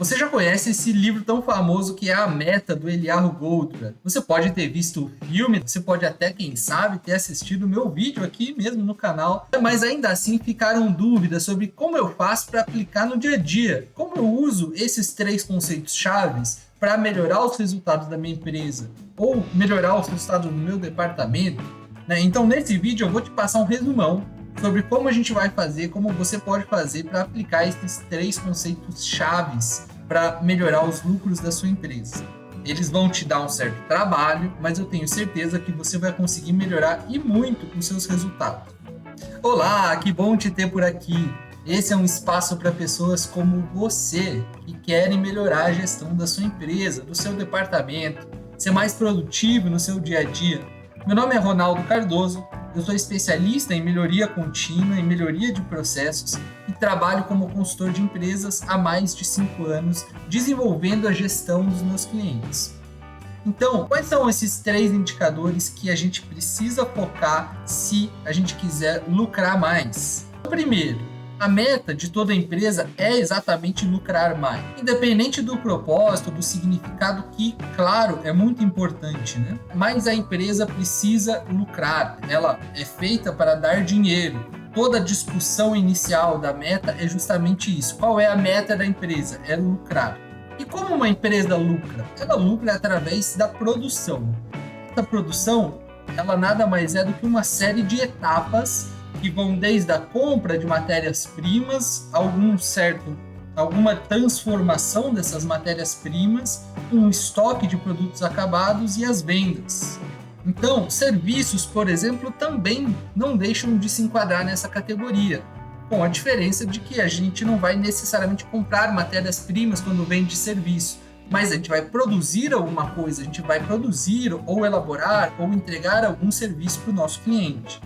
Você já conhece esse livro tão famoso que é A Meta, do Eliyahu Goldratt. Você pode ter visto o filme, você pode até, quem sabe, ter assistido o meu vídeo aqui mesmo no canal, mas ainda assim ficaram dúvidas sobre como eu faço para aplicar no dia a dia, como eu uso esses 3 conceitos chaves para melhorar os resultados da minha empresa ou melhorar os resultados do meu departamento, né? Então nesse vídeo eu vou te passar um resumão sobre como a gente vai fazer, como você pode fazer para aplicar esses 3 conceitos chaves para melhorar os lucros da sua empresa. Eles vão te dar um certo trabalho, mas eu tenho certeza que você vai conseguir melhorar e muito os seus resultados. Olá, que bom te ter por aqui! Esse é um espaço para pessoas como você, que querem melhorar a gestão da sua empresa, do seu departamento, ser mais produtivo no seu dia a dia. Meu nome é Ronaldo Cardoso, eu sou especialista em melhoria contínua, em melhoria de processos e trabalho como consultor de empresas há mais de 5 anos, desenvolvendo a gestão dos meus clientes. Então, quais são esses 3 indicadores que a gente precisa focar se a gente quiser lucrar mais? Primeiro, a meta de toda empresa é exatamente lucrar mais, independente do propósito, do significado que, claro, é muito importante, né? Mas a empresa precisa lucrar, ela é feita para dar dinheiro. Toda a discussão inicial da meta é justamente isso. Qual é a meta da empresa? É lucrar. E como uma empresa lucra? Ela lucra através da produção. Essa produção, ela nada mais é do que uma série de etapas que vão desde a compra de matérias-primas, alguma transformação dessas matérias-primas, um estoque de produtos acabados e as vendas. Então, serviços, por exemplo, também não deixam de se enquadrar nessa categoria, com a diferença de que a gente não vai necessariamente comprar matérias-primas quando vende serviço, mas a gente vai produzir alguma coisa, a gente vai produzir ou elaborar ou entregar algum serviço para o nosso cliente.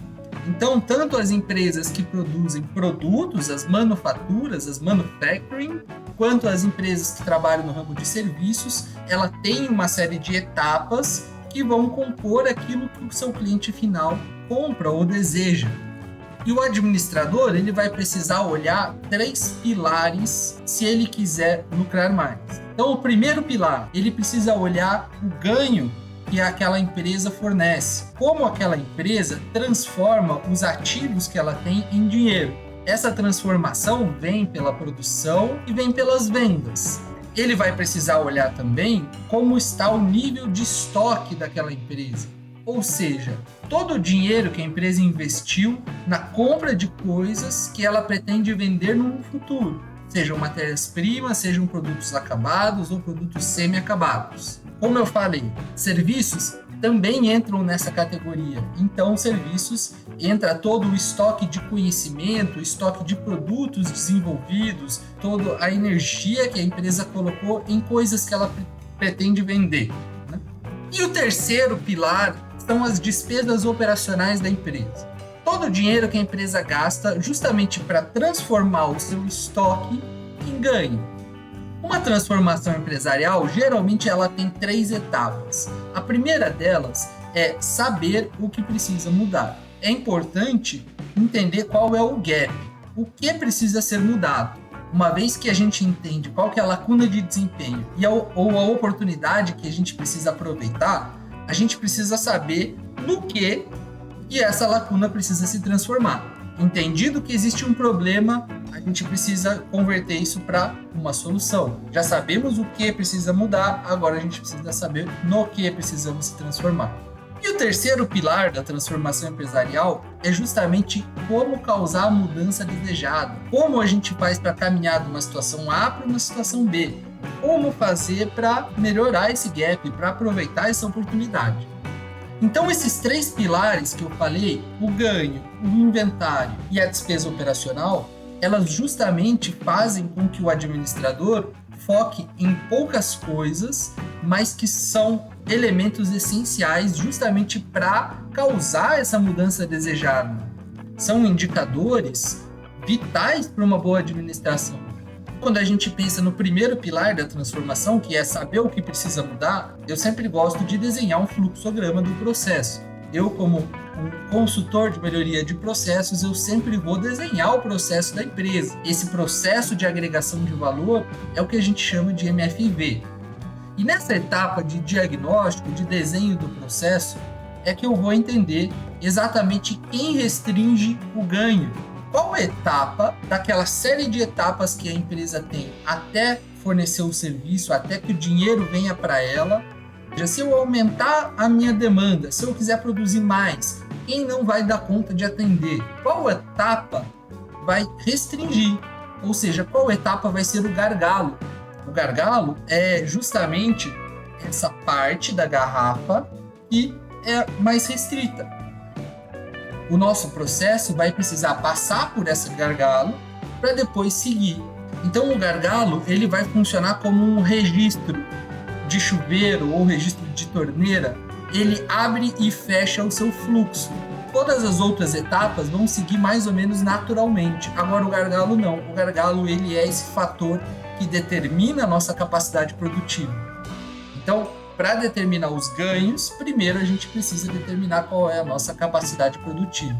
Então, tanto as empresas que produzem produtos, as manufaturas, as manufacturing, quanto as empresas que trabalham no ramo de serviços, ela tem uma série de etapas que vão compor aquilo que o seu cliente final compra ou deseja. E o administrador, ele vai precisar olhar 3 pilares se ele quiser lucrar mais. Então, o primeiro pilar, ele precisa olhar o ganho que aquela empresa fornece, como aquela empresa transforma os ativos que ela tem em dinheiro. Essa transformação vem pela produção e vem pelas vendas. Ele vai precisar olhar também como está o nível de estoque daquela empresa, ou seja, todo o dinheiro que a empresa investiu na compra de coisas que ela pretende vender no futuro, sejam matérias-primas, sejam produtos acabados ou produtos semi-acabados. Como eu falei, serviços também entram nessa categoria. Então, serviços entra todo o estoque de conhecimento, estoque de produtos desenvolvidos, toda a energia que a empresa colocou em coisas que ela pretende vender, né? E o terceiro pilar são as despesas operacionais da empresa. Todo o dinheiro que a empresa gasta justamente para transformar o seu estoque em ganho. Uma transformação empresarial, geralmente ela tem 3 etapas. A primeira delas é saber o que precisa mudar. É importante entender qual é o gap, o que precisa ser mudado. Uma vez que a gente entende qual que é a lacuna de desempenho ou a oportunidade que a gente precisa aproveitar, a gente precisa saber no que essa lacuna precisa se transformar. Entendido que existe um problema, a gente precisa converter isso para uma solução. Já sabemos o que precisa mudar, agora a gente precisa saber no que precisamos se transformar. E o terceiro pilar da transformação empresarial é justamente como causar a mudança desejada. Como a gente faz para caminhar de uma situação A para uma situação B. Como fazer para melhorar esse gap, para aproveitar essa oportunidade. Então, esses 3 pilares que eu falei, o ganho, o inventário e a despesa operacional, elas justamente fazem com que o administrador foque em poucas coisas, mas que são elementos essenciais justamente para causar essa mudança desejada. São indicadores vitais para uma boa administração. Quando a gente pensa no primeiro pilar da transformação, que é saber o que precisa mudar, eu sempre gosto de desenhar um fluxograma do processo. eu como um consultor de melhoria de processos, eu sempre vou desenhar o processo da empresa. Esse processo de agregação de valor é o que a gente chama de MFV. E nessa etapa de diagnóstico, de desenho do processo, é que eu vou entender exatamente quem restringe o ganho. Qual etapa daquela série de etapas que a empresa tem até fornecer o serviço, até que o dinheiro venha para ela. Se eu aumentar a minha demanda, se eu quiser produzir mais, quem não vai dar conta de atender? Qual etapa vai restringir? Ou seja, qual etapa vai ser o gargalo? O gargalo é justamente essa parte da garrafa que é mais restrita. O nosso processo vai precisar passar por esse gargalo para depois seguir. Então o gargalo ele vai funcionar como um registro de chuveiro ou registro de torneira. Ele abre e fecha o seu fluxo. Todas as outras etapas vão seguir mais ou menos naturalmente. Agora o gargalo não. O gargalo ele é esse fator que determina a nossa capacidade produtiva. Então, para determinar os ganhos, primeiro a gente precisa determinar qual é a nossa capacidade produtiva.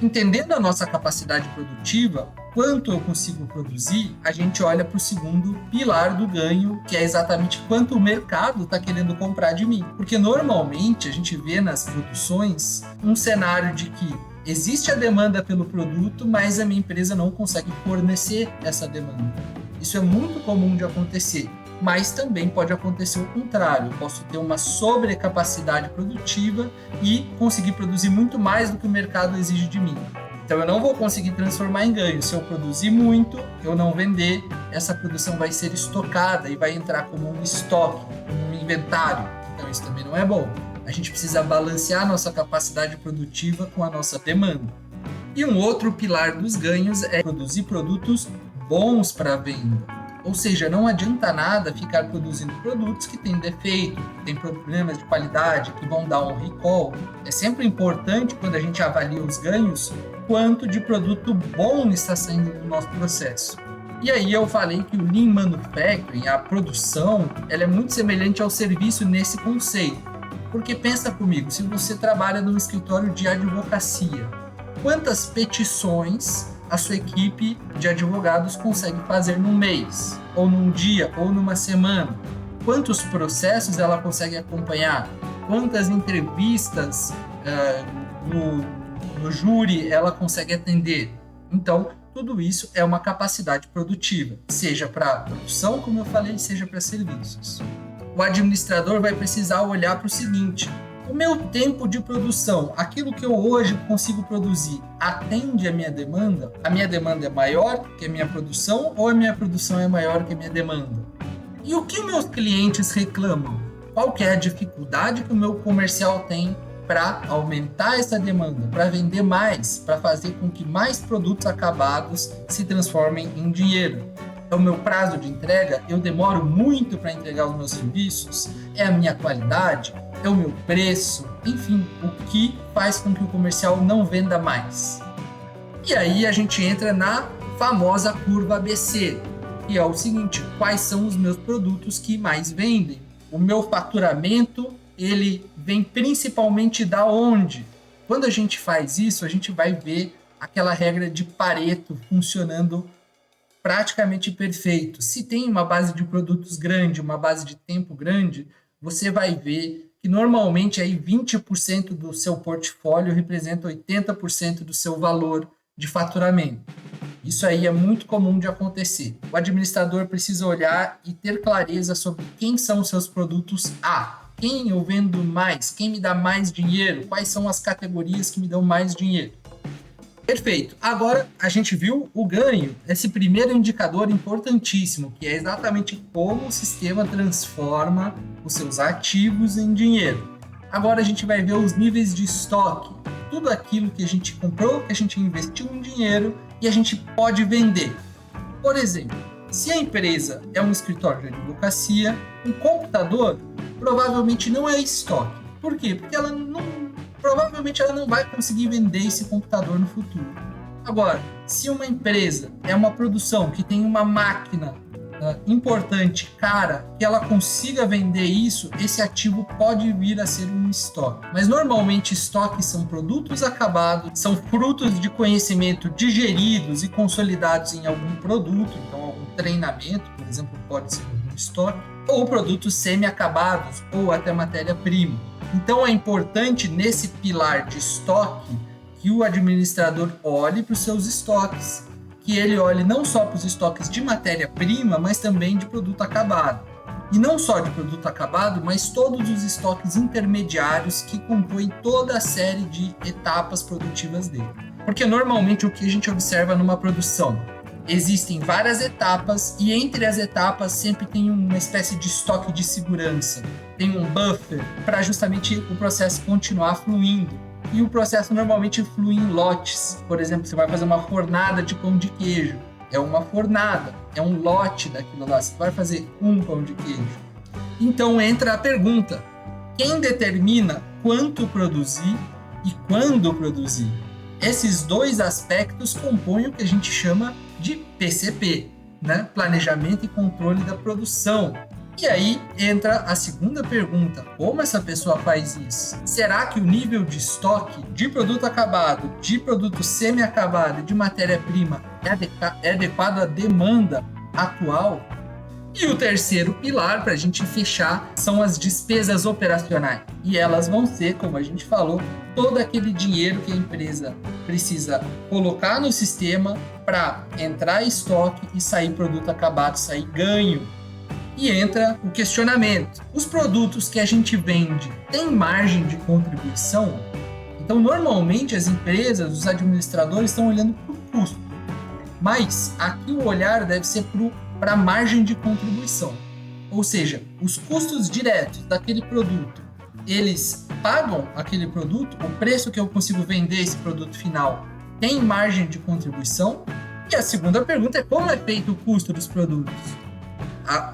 Entendendo a nossa capacidade produtiva, quanto eu consigo produzir, a gente olha para o segundo pilar do ganho, que é exatamente quanto o mercado está querendo comprar de mim. Porque normalmente a gente vê nas produções um cenário de que existe a demanda pelo produto, mas a minha empresa não consegue fornecer essa demanda. Isso é muito comum de acontecer. Mas também pode acontecer o contrário. Eu posso ter uma sobrecapacidade produtiva e conseguir produzir muito mais do que o mercado exige de mim. Então eu não vou conseguir transformar em ganho. Se eu produzir muito, eu não vender, essa produção vai ser estocada e vai entrar como um estoque, como um inventário. Então isso também não é bom. A gente precisa balancear a nossa capacidade produtiva com a nossa demanda. E um outro pilar dos ganhos é produzir produtos bons para venda. Ou seja, não adianta nada ficar produzindo produtos que têm defeito, que têm problemas de qualidade, que vão dar um recall. É sempre importante, quando a gente avalia os ganhos, quanto de produto bom está saindo do nosso processo. E aí eu falei que o Lean Manufacturing, a produção, ela é muito semelhante ao serviço nesse conceito. Porque pensa comigo, se você trabalha num escritório de advocacia, quantas petições a sua equipe de advogados consegue fazer num mês, ou num dia, ou numa semana? Quantos processos ela consegue acompanhar? Quantas entrevistas no júri ela consegue atender? Então, tudo isso é uma capacidade produtiva, seja para produção, como eu falei, seja para serviços. O administrador vai precisar olhar para o seguinte: o meu tempo de produção, aquilo que eu hoje consigo produzir, atende a minha demanda? A minha demanda é maior que a minha produção ou a minha produção é maior que a minha demanda? E o que meus clientes reclamam? Qual que é a dificuldade que o meu comercial tem para aumentar essa demanda, para vender mais, para fazer com que mais produtos acabados se transformem em dinheiro? É o meu prazo de entrega? Eu demoro muito para entregar os meus serviços? É a minha qualidade? É o meu preço? Enfim, o que faz com que o comercial não venda mais? E aí a gente entra na famosa curva ABC, que é o seguinte: quais são os meus produtos que mais vendem? O meu faturamento, ele vem principalmente da onde? Quando a gente faz isso, a gente vai ver aquela regra de Pareto funcionando praticamente perfeito. Se tem uma base de produtos grande, uma base de tempo grande, você vai ver que normalmente aí 20% do seu portfólio representa 80% do seu valor de faturamento. Isso aí é muito comum de acontecer. O administrador precisa olhar e ter clareza sobre quem são os seus produtos A. Quem eu vendo mais? Quem me dá mais dinheiro? Quais são as categorias que me dão mais dinheiro? Perfeito. Agora a gente viu o ganho, esse primeiro indicador importantíssimo, que é exatamente como o sistema transforma os seus ativos em dinheiro. Agora a gente vai ver os níveis de estoque, tudo aquilo que a gente comprou, que a gente investiu em dinheiro e a gente pode vender. Por exemplo, se a empresa é um escritório de advocacia, um computador provavelmente não é estoque. Por quê? Porque provavelmente ela não vai conseguir vender esse computador no futuro. Agora, se uma empresa é uma produção que tem uma máquina importante, cara, que ela consiga vender isso, esse ativo pode vir a ser um estoque. Mas normalmente estoques são produtos acabados, são frutos de conhecimento digeridos e consolidados em algum produto, então algum treinamento, por exemplo, pode ser um estoque, ou produtos semi-acabados, ou até matéria-prima. Então é importante nesse pilar de estoque que o administrador olhe para os seus estoques, que ele olhe não só para os estoques de matéria-prima, mas também de produto acabado. E não só de produto acabado, mas todos os estoques intermediários que compõem toda a série de etapas produtivas dele. Porque normalmente o que a gente observa numa produção? Existem várias etapas e entre as etapas sempre tem uma espécie de estoque de segurança, tem um buffer para justamente o processo continuar fluindo. E o processo normalmente flui em lotes. Por exemplo, você vai fazer uma fornada de pão de queijo. É uma fornada, é um lote daquilo lá. Você vai fazer um pão de queijo. Então entra a pergunta: quem determina quanto produzir e quando produzir? Esses dois aspectos compõem o que a gente chama de PCP, né? Planejamento e controle da produção. E aí entra a segunda pergunta: como essa pessoa faz isso? Será que o nível de estoque de produto acabado, de produto semi-acabado e de matéria-prima é adequado à demanda atual? E o terceiro pilar, para a gente fechar, são as despesas operacionais. E elas vão ser, como a gente falou, todo aquele dinheiro que a empresa precisa colocar no sistema para entrar em estoque e sair produto acabado, sair ganho. E entra o questionamento: os produtos que a gente vende têm margem de contribuição? Então, normalmente as empresas, os administradores estão olhando para o custo, mas aqui o olhar deve ser para a margem de contribuição. Ou seja, os custos diretos daquele produto, eles pagam aquele produto, o preço que eu consigo vender esse produto final tem margem de contribuição? E a segunda pergunta é: como é feito o custo dos produtos?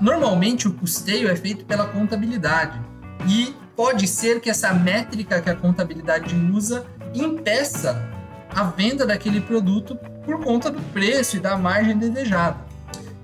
Normalmente o custeio é feito pela contabilidade e pode ser que essa métrica que a contabilidade usa impeça a venda daquele produto por conta do preço e da margem desejada.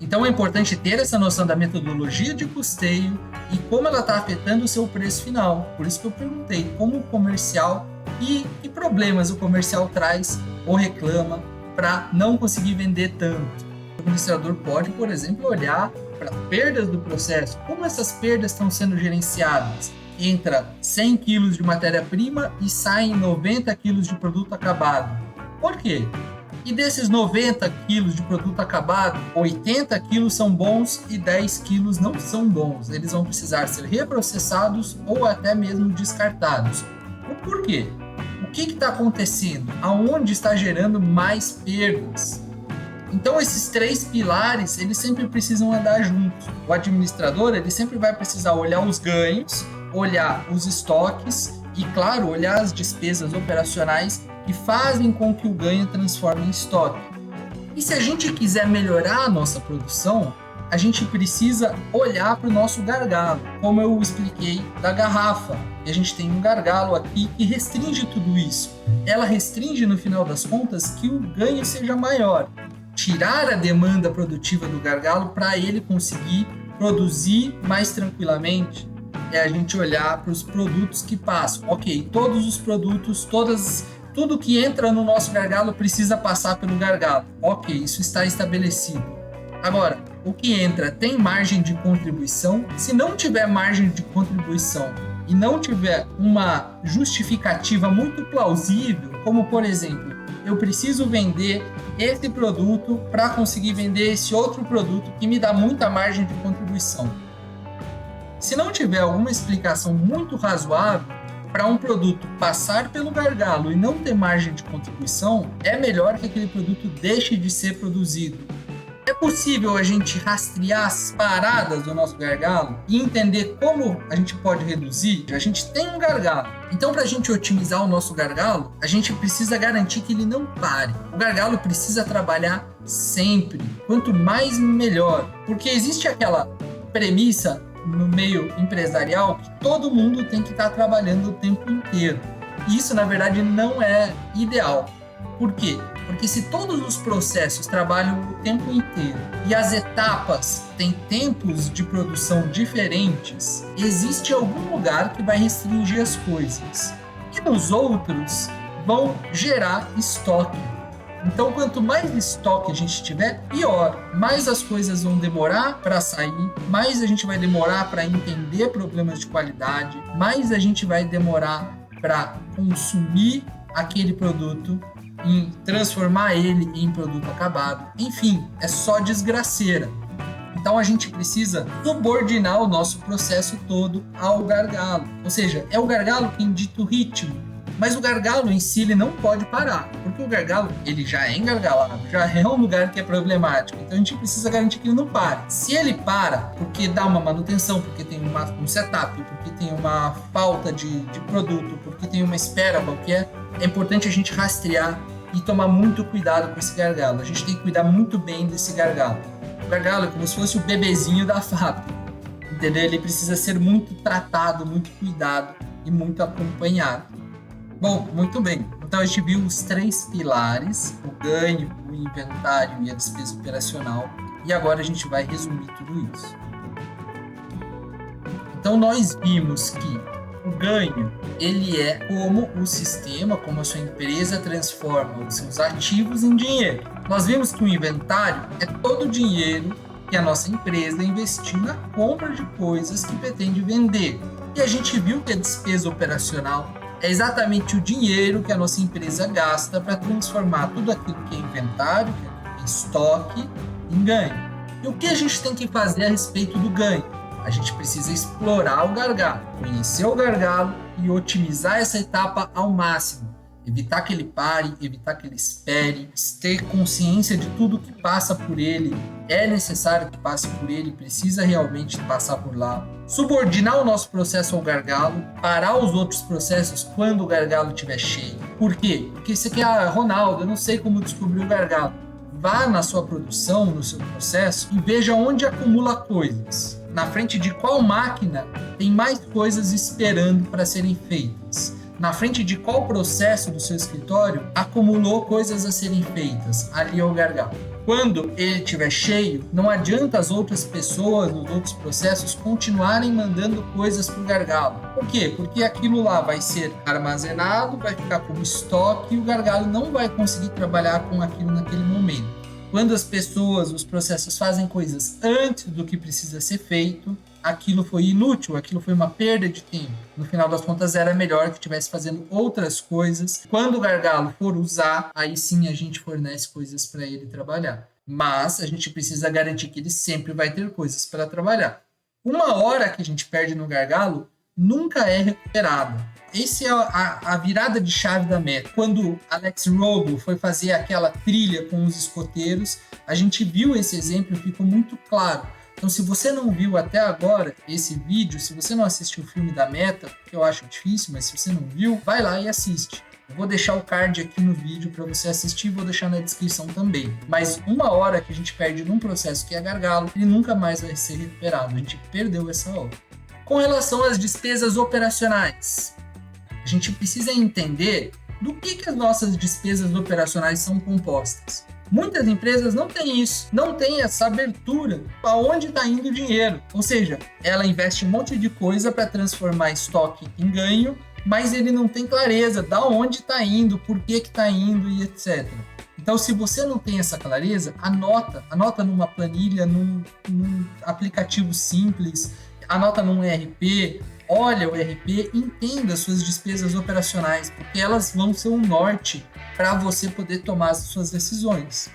Então é importante ter essa noção da metodologia de custeio e como ela está afetando o seu preço final. Por isso que eu perguntei como o comercial e que problemas o comercial traz ou reclama para não conseguir vender tanto. O administrador pode, por exemplo, olhar para perdas do processo, como essas perdas estão sendo gerenciadas. Entra 100 quilos de matéria-prima e saem 90 quilos de produto acabado. Por quê? E desses 90 quilos de produto acabado, 80 quilos são bons e 10 quilos não são bons. Eles vão precisar ser reprocessados ou até mesmo descartados. O porquê? O que está acontecendo? Aonde está gerando mais perdas? Então esses três pilares, eles sempre precisam andar juntos. O administrador, ele sempre vai precisar olhar os ganhos, olhar os estoques e, claro, olhar as despesas operacionais que fazem com que o ganho transforme em estoque. E se a gente quiser melhorar a nossa produção, a gente precisa olhar para o nosso gargalo, como eu expliquei da garrafa. E a gente tem um gargalo aqui que restringe tudo isso. Ela restringe, no final das contas, que o ganho seja maior. Tirar a demanda produtiva do gargalo para ele conseguir produzir mais tranquilamente é a gente olhar para os produtos que passam. Ok, todos os produtos, tudo que entra no nosso gargalo precisa passar pelo gargalo. Ok, isso está estabelecido. Agora, o que entra tem margem de contribuição? Se não tiver margem de contribuição e não tiver uma justificativa muito plausível, como por exemplo, eu preciso vender esse produto para conseguir vender esse outro produto que me dá muita margem de contribuição. Se não tiver alguma explicação muito razoável para um produto passar pelo gargalo e não ter margem de contribuição, é melhor que aquele produto deixe de ser produzido. É possível a gente rastrear as paradas do nosso gargalo e entender como a gente pode reduzir? A gente tem um gargalo. Então, para a gente otimizar o nosso gargalo, a gente precisa garantir que ele não pare. O gargalo precisa trabalhar sempre. Quanto mais, melhor. Porque existe aquela premissa no meio empresarial que todo mundo tem que estar trabalhando o tempo inteiro. E isso, na verdade, não é ideal. Por quê? Porque se todos os processos trabalham o tempo inteiro e as etapas têm tempos de produção diferentes, existe algum lugar que vai restringir as coisas. E nos outros vão gerar estoque. Então, quanto mais estoque a gente tiver, pior. Mais as coisas vão demorar para sair, mais a gente vai demorar para entender problemas de qualidade, mais a gente vai demorar para consumir aquele produto, em transformar ele em produto acabado. Enfim, é só desgraceira. Então a gente precisa subordinar o nosso processo todo ao gargalo. Ou seja, é o gargalo quem dita o ritmo. Mas o gargalo em si ele não pode parar, porque o gargalo ele já é engargalado, já é um lugar que é problemático, então a gente precisa garantir que ele não pare. Se ele para, porque dá uma manutenção, porque tem um setup, porque tem uma falta de produto, porque tem uma espera qualquer, é importante a gente rastrear e tomar muito cuidado com esse gargalo. A gente tem que cuidar muito bem desse gargalo. O gargalo é como se fosse o bebezinho da fábrica, entendeu? Ele precisa ser muito tratado, muito cuidado e muito acompanhado. Bom, muito bem. Então a gente viu os 3 pilares, o ganho, o inventário e a despesa operacional. E agora a gente vai resumir tudo isso. Então nós vimos que o ganho, ele é como o sistema, como a sua empresa transforma os seus ativos em dinheiro. Nós vimos que o inventário é todo o dinheiro que a nossa empresa investiu na compra de coisas que pretende vender. E a gente viu que a despesa operacional é exatamente o dinheiro que a nossa empresa gasta para transformar tudo aquilo que é inventário, que é estoque, em ganho. E o que a gente tem que fazer a respeito do ganho? A gente precisa explorar o gargalo, conhecer o gargalo e otimizar essa etapa ao máximo. Evitar que ele pare, evitar que ele espere, ter consciência de tudo que passa por ele, é necessário que passe por ele, precisa realmente passar por lá. Subordinar o nosso processo ao gargalo, parar os outros processos quando o gargalo estiver cheio. Por quê? Porque você quer, Ronaldo, eu não sei como descobrir o gargalo. Vá na sua produção, no seu processo e veja onde acumula coisas. Na frente de qual máquina tem mais coisas esperando para serem feitas. Na frente de qual processo do seu escritório acumulou coisas a serem feitas. Ali é o gargalo. Quando ele estiver cheio, não adianta as outras pessoas nos outros processos continuarem mandando coisas para o gargalo. Por quê? Porque aquilo lá vai ser armazenado, vai ficar como estoque e o gargalo não vai conseguir trabalhar com aquilo naquele momento. Quando as pessoas, os processos fazem coisas antes do que precisa ser feito, aquilo foi inútil, aquilo foi uma perda de tempo. No final das contas, era melhor que estivesse fazendo outras coisas. Quando o gargalo for usar, aí sim a gente fornece coisas para ele trabalhar. Mas a gente precisa garantir que ele sempre vai ter coisas para trabalhar. Uma hora que a gente perde no gargalo, nunca é recuperada. Essa é a virada de chave da meta. Quando Alex Rogo foi fazer aquela trilha com os escoteiros, a gente viu esse exemplo e ficou muito claro. Então, se você não viu até agora esse vídeo, se você não assistiu o filme da Meta, que eu acho difícil, mas se você não viu, vai lá e assiste. Eu vou deixar o card aqui no vídeo para você assistir e vou deixar na descrição também. Mas uma hora que a gente perde num processo que é gargalo, ele nunca mais vai ser recuperado. A gente perdeu essa hora. Com relação às despesas operacionais, a gente precisa entender do que as nossas despesas operacionais são compostas. Muitas empresas não têm isso, não têm essa abertura para onde está indo o dinheiro. Ou seja, ela investe um monte de coisa para transformar estoque em ganho, mas ele não tem clareza de onde está indo, por que está indo e etc. Então, se você não tem essa clareza, anota numa planilha, num aplicativo simples, anota num ERP, olha o ERP, entenda suas despesas operacionais, porque elas vão ser um norte para você poder tomar as suas decisões.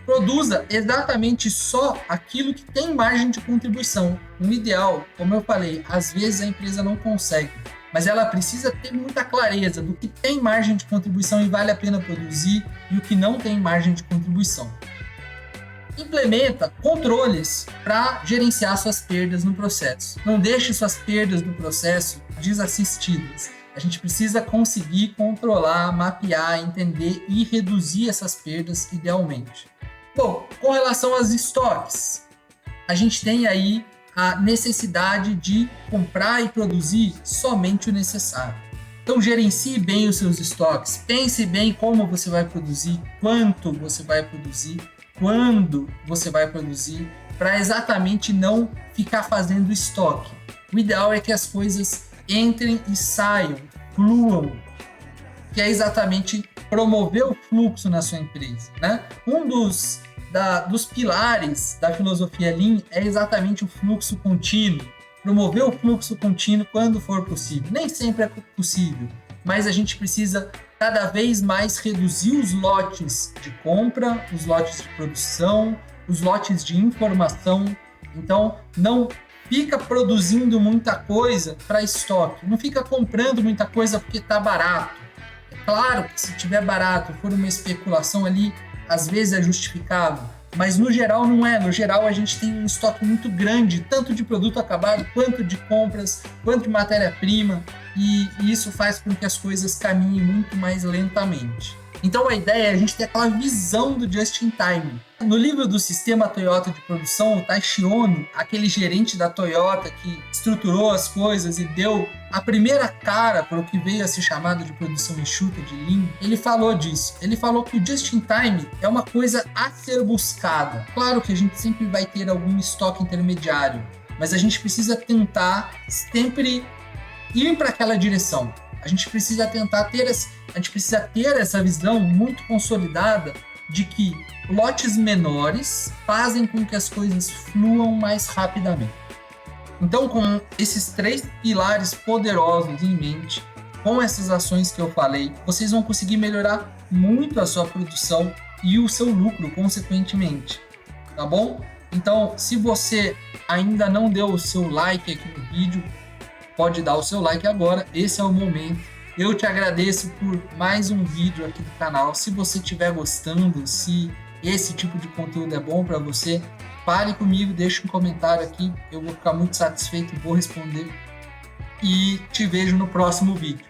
Produza exatamente só aquilo que tem margem de contribuição. No ideal, como eu falei, às vezes a empresa não consegue, mas ela precisa ter muita clareza do que tem margem de contribuição e vale a pena produzir e o que não tem margem de contribuição. Implementa controles para gerenciar suas perdas no processo. Não deixe suas perdas no processo desassistidas. A gente precisa conseguir controlar, mapear, entender e reduzir essas perdas idealmente. Bom, com relação aos estoques, a gente tem aí a necessidade de comprar e produzir somente o necessário. Então gerencie bem os seus estoques, pense bem como você vai produzir, quanto você vai produzir, quando você vai produzir, para exatamente não ficar fazendo estoque. O ideal é que as coisas entrem e saiam, fluam, que é exatamente promover o fluxo na sua empresa, né? Um dos pilares da filosofia Lean é exatamente o fluxo contínuo. Promover o fluxo contínuo quando for possível. Nem sempre é possível, mas a gente precisa cada vez mais reduzir os lotes de compra, os lotes de produção, os lotes de informação. Então, não fica produzindo muita coisa para estoque, não fica comprando muita coisa porque está barato. É claro que se tiver barato, for uma especulação ali, às vezes é justificável, mas no geral não é. No geral a gente tem um estoque muito grande, tanto de produto acabado, quanto de compras, quanto de matéria-prima, e isso faz com que as coisas caminhem muito mais lentamente. Então a ideia é a gente ter aquela visão do just in time. No livro do Sistema Toyota de Produção, o Taishi Ono, aquele gerente da Toyota que estruturou as coisas e deu a primeira cara para o que veio a ser chamado de produção enxuta, de Lean, ele falou disso. Ele falou que o just in time é uma coisa a ser buscada. Claro que a gente sempre vai ter algum estoque intermediário, mas a gente precisa tentar sempre ir para aquela direção. A gente precisa ter essa visão muito consolidada de que lotes menores fazem com que as coisas fluam mais rapidamente. Então, com esses 3 pilares poderosos em mente, com essas ações que eu falei, vocês vão conseguir melhorar muito a sua produção e o seu lucro, consequentemente. Tá bom? Então, se você ainda não deu o seu like aqui no vídeo, pode dar o seu like agora, esse é o momento. Eu te agradeço por mais um vídeo aqui do canal. Se você estiver gostando, se esse tipo de conteúdo é bom para você, fale comigo, deixe um comentário aqui, eu vou ficar muito satisfeito e vou responder. E te vejo no próximo vídeo.